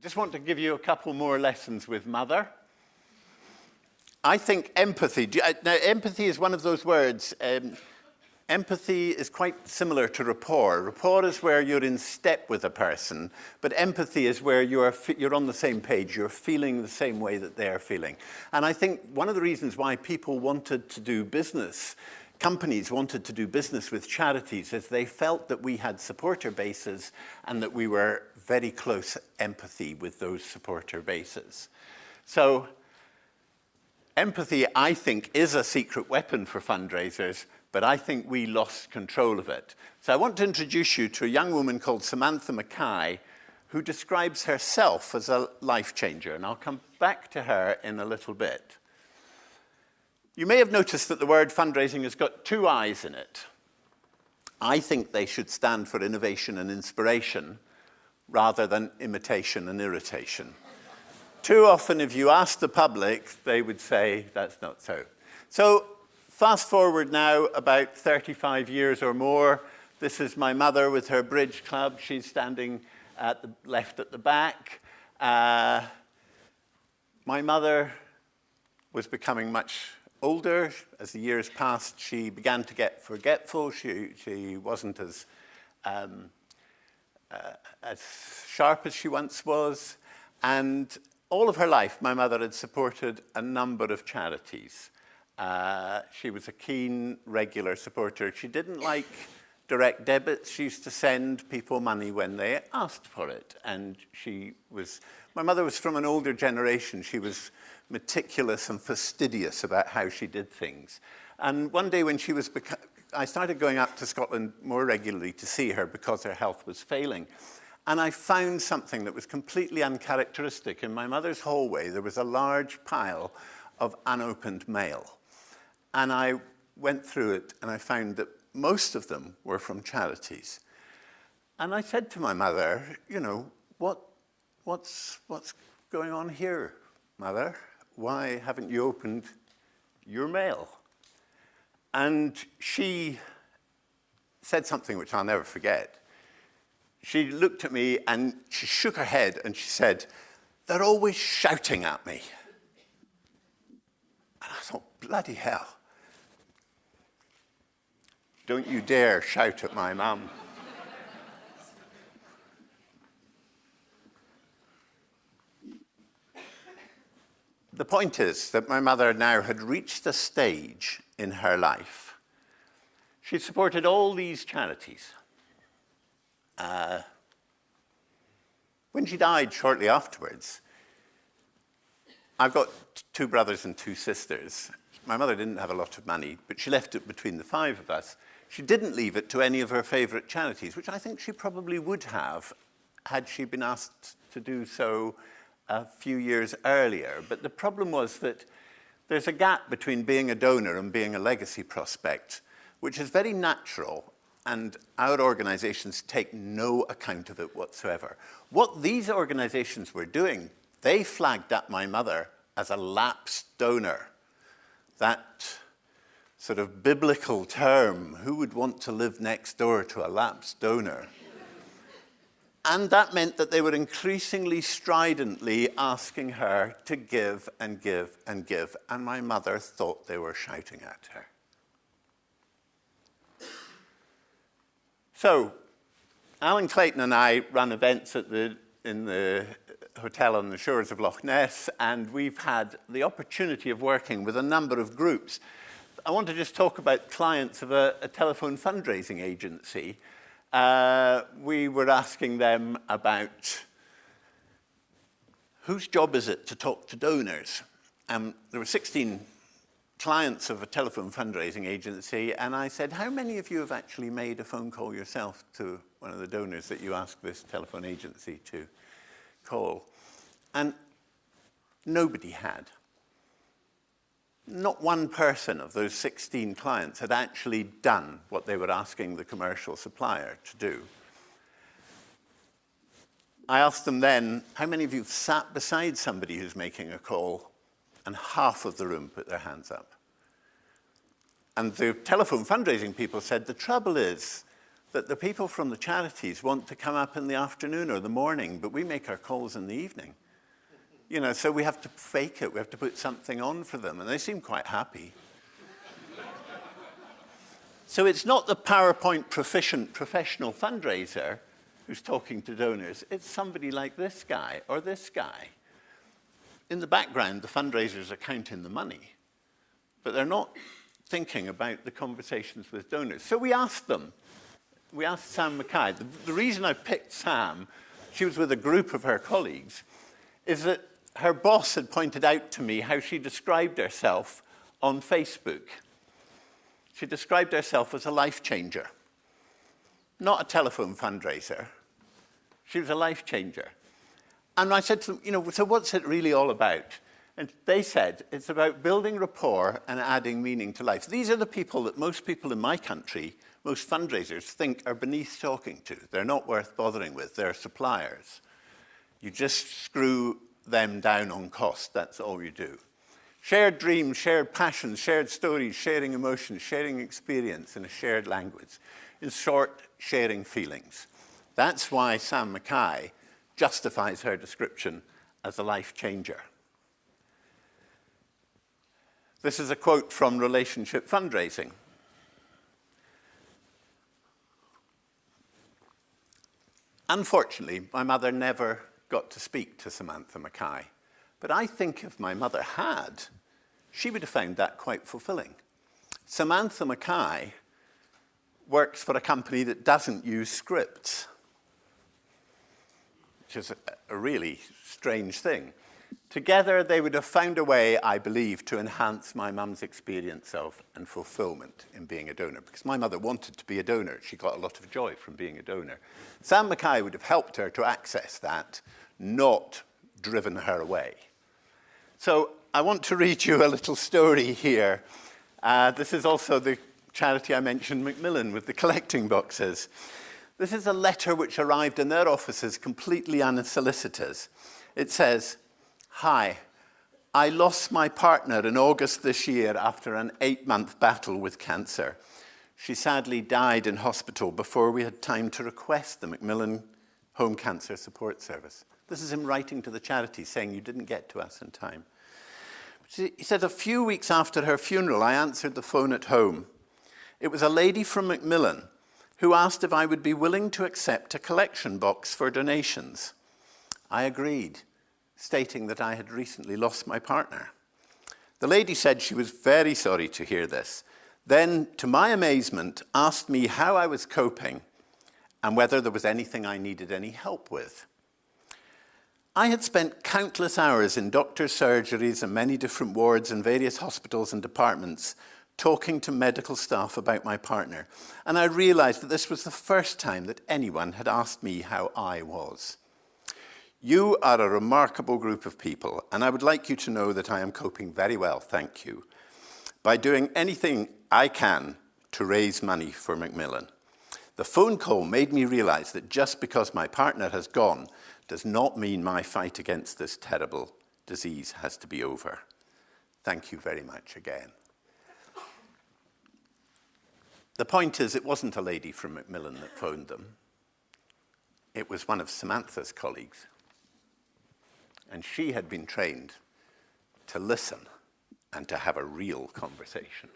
just want to give you a couple more lessons with mother. I think empathy, now empathy is one of those words. Empathy is quite similar to rapport. Rapport is where you're in step with a person, but empathy is where you're on the same page, you're feeling the same way that they're feeling. And I think one of the reasons why people wanted to do business, companies wanted to do business with charities, is they felt that we had supporter bases and that we were very close empathy with those supporter bases. So empathy, I think, is a secret weapon for fundraisers, but I think we lost control of it. So I want to introduce you to a young woman called Samantha Mackay, who describes herself as a life changer, and I'll come back to her in a little bit. You may have noticed that the word fundraising has got two I's in it. I think they should stand for innovation and inspiration rather than imitation and irritation. Too often, if you ask the public, they would say that's not so. So fast forward now about 35 years or more. This is my mother with her bridge club. She's standing at the left at the back. My mother was becoming much older. As the years passed, she began to get forgetful. She wasn't as sharp as she once was. And all of her life, my mother had supported a number of charities. She was a keen, regular supporter. She didn't like direct debits. She used to send people money when they asked for it. And my mother was from an older generation. She was meticulous and fastidious about how she did things. And one day when I started going up to Scotland more regularly to see her because her health was failing. And I found something that was completely uncharacteristic. In my mother's hallway, there was a large pile of unopened mail. And I went through it, and I found that most of them were from charities. And I said to my mother, you know, what's going on here, Mother? Why haven't you opened your mail? And she said something which I'll never forget. She looked at me and she shook her head and she said, "They're always shouting at me." And I thought, bloody hell. Don't you dare shout at my mum. The point is that my mother now had reached a stage in her life. She supported all these charities. When she died shortly afterwards, I've got two brothers and two sisters. My mother didn't have a lot of money, but she left it between the five of us. She didn't leave it to any of her favorite charities, which I think she probably would have had she been asked to do so a few years earlier. But the problem was that there's a gap between being a donor and being a legacy prospect, which is very natural, and our organizations take no account of it whatsoever. What these organizations were doing, they flagged up my mother as a lapsed donor. That sort of biblical term, who would want to live next door to a lapsed donor? And that meant that they were increasingly stridently asking her to give and give and give, and my mother thought they were shouting at her. So, Alan Clayton and I run events in the hotel on the shores of Loch Ness, and we've had the opportunity of working with a number of groups. I want to just talk about clients of a telephone fundraising agency. We were asking them about whose job is it to talk to donors. There were 16 clients of a telephone fundraising agency, and I said, how many of you have actually made a phone call yourself to one of the donors that you asked this telephone agency to call? And nobody had. Not one person of those 16 clients had actually done what they were asking the commercial supplier to do. I asked them then, how many of you have sat beside somebody who's making a call? And half of the room put their hands up. And the telephone fundraising people said, the trouble is, that the people from the charities want to come up in the afternoon or the morning, but we make our calls in the evening. You know, so we have to fake it. We have to put something on for them, and they seem quite happy. So it's not the PowerPoint proficient professional fundraiser who's talking to donors. It's somebody like this guy or this guy. In the background, the fundraisers are counting the money, but they're not thinking about the conversations with donors. So we asked them. We asked Sam Mackay. The reason I picked Sam, she was with a group of her colleagues, is that her boss had pointed out to me how she described herself on Facebook. She described herself as a life changer, not a telephone fundraiser. She was a life changer. And I said to them, you know, so what's it really all about? And they said, it's about building rapport and adding meaning to life. These are the people that most people in my country, most fundraisers, think are beneath talking to. They're not worth bothering with. They're suppliers. You just screw them down on cost. That's all you do. Shared dreams, shared passions, shared stories, sharing emotions, sharing experience in a shared language. In short, sharing feelings. That's why Sam Mackay justifies her description as a life changer. This is a quote from Relationship Fundraising. Unfortunately, my mother never got to speak to Samantha Mackay. But I think if my mother had, she would have found that quite fulfilling. Samantha Mackay works for a company that doesn't use scripts, which is a really strange thing. Together, they would have found a way, I believe, to enhance my mum's experience of and fulfillment in being a donor. Because my mother wanted to be a donor. She got a lot of joy from being a donor. Sam Mackay would have helped her to access that, not driven her away. So I want to read you a little story here. This is also the charity I mentioned, Macmillan, with the collecting boxes. This is a letter which arrived in their offices completely unsolicited. It says, "Hi, I lost my partner in August this year after an 8-month battle with cancer. She sadly died in hospital before we had time to request the Macmillan Home Cancer Support Service." This is him writing to the charity saying, you didn't get to us in time. He said, "A few weeks after her funeral, I answered the phone at home. It was a lady from Macmillan who asked if I would be willing to accept a collection box for donations. I agreed, stating that I had recently lost my partner. The lady said she was very sorry to hear this, then, to my amazement, asked me how I was coping and whether there was anything I needed any help with. I had spent countless hours in doctors' surgeries and many different wards in various hospitals and departments talking to medical staff about my partner, and I realized that this was the first time that anyone had asked me how I was. You are a remarkable group of people, and I would like you to know that I am coping very well, thank you, by doing anything I can to raise money for Macmillan. The phone call made me realize that just because my partner has gone does not mean my fight against this terrible disease has to be over. Thank you very much again." The point is, it wasn't a lady from Macmillan that phoned them. It was one of Samantha's colleagues. And she had been trained to listen and to have a real conversation.